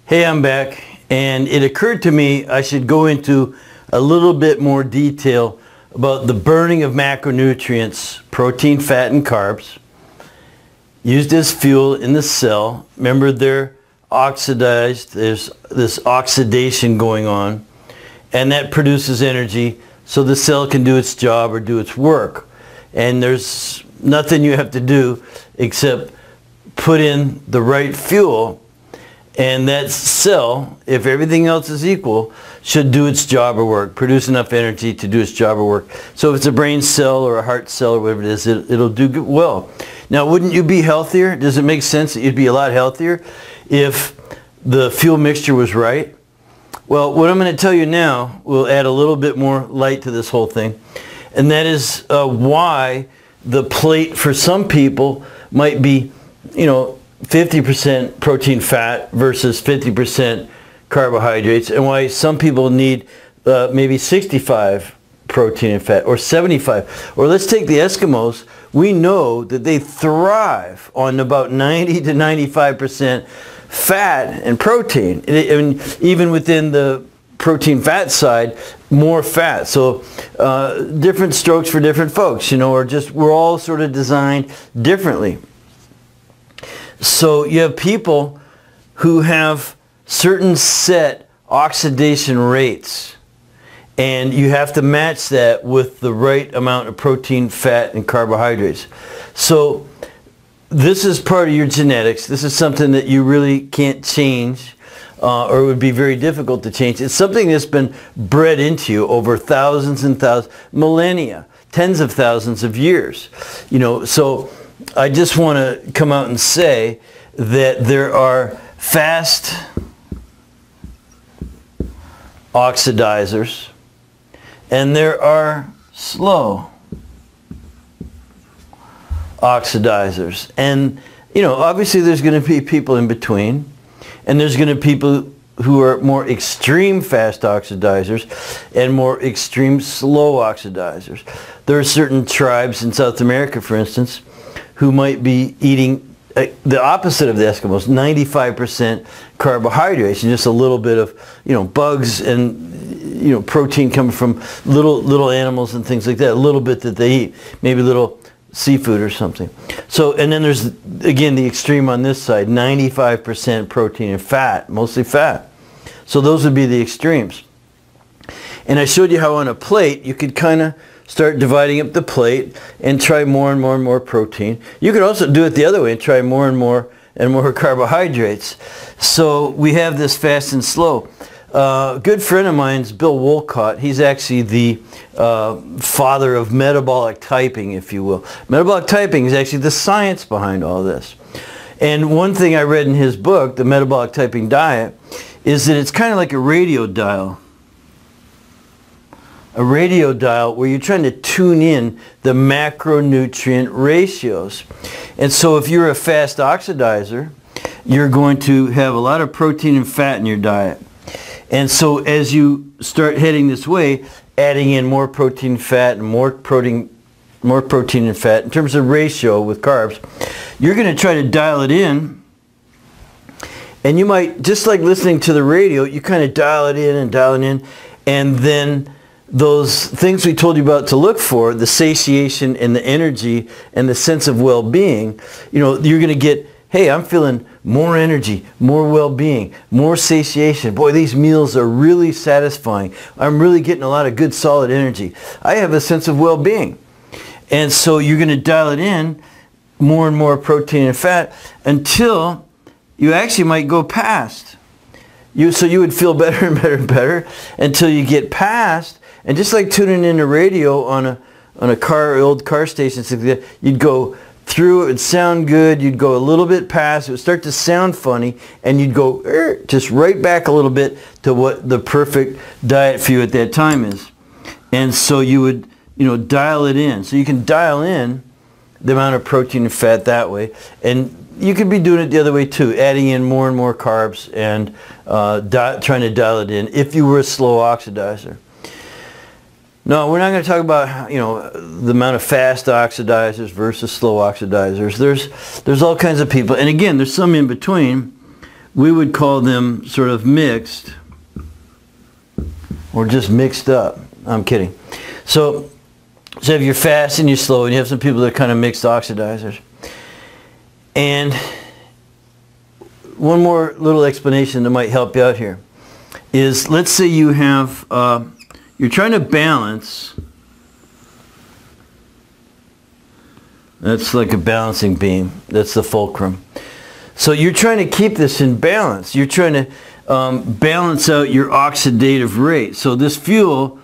Hey, I'm back, and it occurred to me I should go into a little bit more detail about the burning of macronutrients, protein, fat, and carbs, used as fuel in the cell. Remember, they're oxidized. There's this oxidation going on, and that produces energy so the cell can do its job or do its work. And there's nothing you have to do except put in the right fuel, and that cell, if everything else is equal, should do its job or work, produce enough energy to do its job or work. So if it's a brain cell or a heart cell or whatever it is, it'll do good, well. Now, wouldn't you be healthier? Does it make sense that you'd be a lot healthier if the fuel mixture was right? Well, what I'm going to tell you now will add a little bit more light to this whole thing. And that is why the plate for some people might be, 50% protein fat versus 50% carbohydrates, and why some people need maybe 65 protein and fat, or 75. Or let's take the Eskimos. We know that they thrive on about 90 to 95% fat and protein. Even within the protein fat side, more fat. So different strokes for different folks, or just we're all sort of designed differently. So you have people who have certain set oxidation rates, and you have to match that with the right amount of protein, fat, and carbohydrates. So this is part of your genetics. This is something that you really can't change, or it would be very difficult to change. It's something that's been bred into you over thousands and thousands, millennia, tens of thousands of years. So I just want to come out and say that there are fast oxidizers and there are slow oxidizers. And, obviously there's going to be people in between, and there's going to be people who are more extreme fast oxidizers and more extreme slow oxidizers. There are certain tribes in South America, for instance, who might be eating the opposite of the Eskimos, 95% carbohydrates and just a little bit of, bugs and, protein coming from little animals and things like that, a little bit that they eat, maybe little seafood or something. So, and then there's, again, the extreme on this side, 95% protein and fat, mostly fat. So those would be the extremes. And I showed you how on a plate you could kind of start dividing up the plate and try more and more and more protein. You could also do it the other way and try more and more carbohydrates. So we have this fast and slow. A good friend of mine is Bill Wolcott. He's actually the father of metabolic typing, if you will. Metabolic typing is actually the science behind all this. And one thing I read in his book, The Metabolic Typing Diet, is that it's kind of like a radio dial. A radio dial where you're trying to tune in the macronutrient ratios. And so if you're a fast oxidizer, you're going to have a lot of protein and fat in your diet. And so as you start heading this way, adding in more protein, fat, and more protein and fat in terms of ratio with carbs, you're going to try to dial it in. And you might, just like listening to the radio, you kind of dial it in, and then those things we told you about to look for, the satiation and the energy and the sense of well-being, you're going to get, hey, I'm feeling more energy, more well-being, more satiation. Boy, these meals are really satisfying. I'm really getting a lot of good, solid energy. I have a sense of well-being. And so you're going to dial it in, more and more protein and fat, until you actually might go past. So you would feel better and better and better until you get past. And just like tuning in the radio on a old car station, you'd go through, it would sound good, you'd go a little bit past, it would start to sound funny, and you'd go just right back a little bit to what the perfect diet for you at that time is. And so you would, dial it in. So you can dial in the amount of protein and fat that way. And you could be doing it the other way too, adding in more and more carbs and trying to dial it in if you were a slow oxidizer. No, we're not going to talk about, the amount of fast oxidizers versus slow oxidizers. There's all kinds of people. And again, there's some in between we would call them sort of mixed, or just mixed up. I'm kidding. So if you're fast and you're slow, and you have some people that are kind of mixed oxidizers. And one more little explanation that might help you out here is, let's say you have, you're trying to balance, that's like a balancing beam, that's the fulcrum. So you're trying to keep this in balance. You're trying to balance out your oxidative rate. So this fuel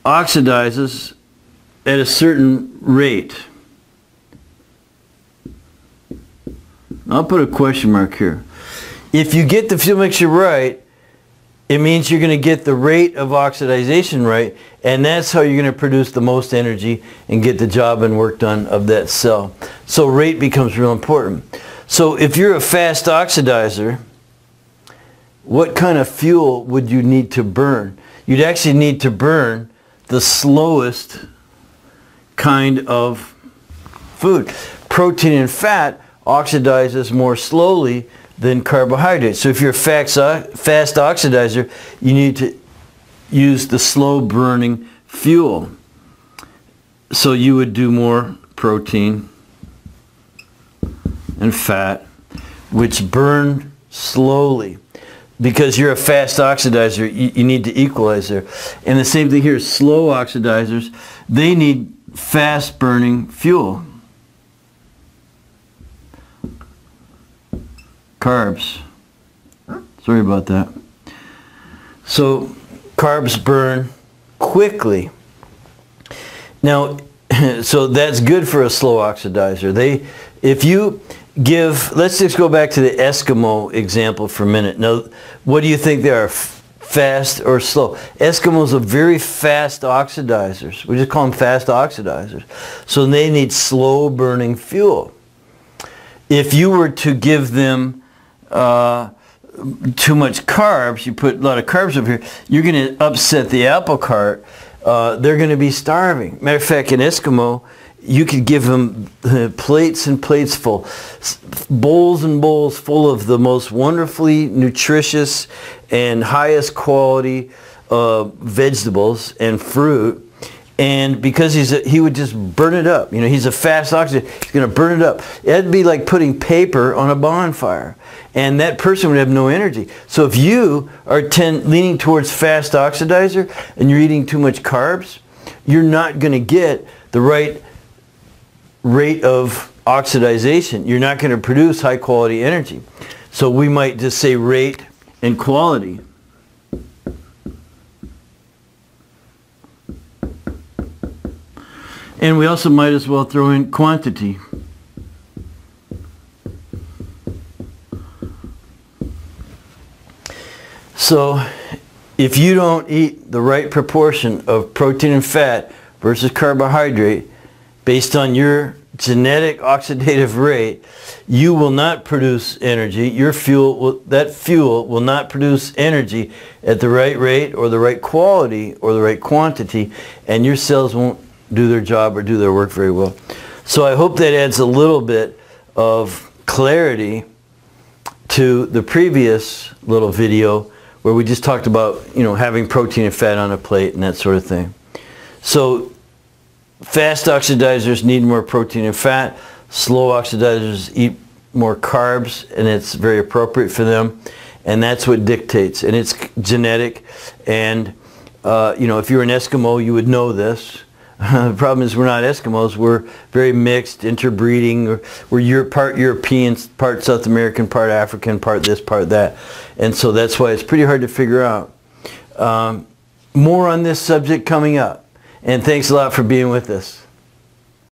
oxidizes at a certain rate. I'll put a question mark here. If you get the fuel mixture right, it means you're going to get the rate of oxidization right, and that's how you're going to produce the most energy and get the job and work done of that cell. So rate becomes real important. So if you're a fast oxidizer, what kind of fuel would you need to burn? You'd actually need to burn the slowest kind of food. Protein and fat oxidizes more slowly than carbohydrates. So if you're a fast oxidizer, you need to use the slow burning fuel. So you would do more protein and fat, which burn slowly. Because you're a fast oxidizer, you need to equalize there. And the same thing here, slow oxidizers, they need fast burning fuel. Carbs. Sorry about that. So carbs burn quickly. Now, so that's good for a slow oxidizer. If you give, let's just go back to the Eskimo example for a minute. Now, what do you think they are, fast or slow? Eskimos are very fast oxidizers. We just call them fast oxidizers. So they need slow burning fuel. If you were to give them too much carbs, you put a lot of carbs over here, you're going to upset the apple cart. They're going to be starving. Matter of fact, in Eskimo, you could give them plates and plates full, bowls and bowls full of the most wonderfully nutritious and highest quality vegetables and fruit. And because he would just burn it up. You know, he's a fast oxidizer. He's going to burn it up. It'd be like putting paper on a bonfire. And that person would have no energy. So if you are leaning towards fast oxidizer and you're eating too much carbs, you're not going to get the right rate of oxidization. You're not going to produce high quality energy. So we might just say rate and quality. And we also might as well throw in quantity. So if you don't eat the right proportion of protein and fat versus carbohydrate based on your genetic oxidative rate, you will not produce energy. Your fuel that fuel will not produce energy at the right rate or the right quality or the right quantity, and your cells won't do their job or do their work very well. So I hope that adds a little bit of clarity to the previous little video where we just talked about, you know, having protein and fat on a plate and that sort of thing. So fast oxidizers need more protein and fat. Slow oxidizers eat more carbs, and it's very appropriate for them. And that's what dictates. And it's genetic. And, you know, if you're an Eskimo, you would know this. The problem is we're not Eskimos. We're very mixed, interbreeding. We're part European, part South American, part African, part this, part that. And so that's why it's pretty hard to figure out. More on this subject coming up. And thanks a lot for being with us.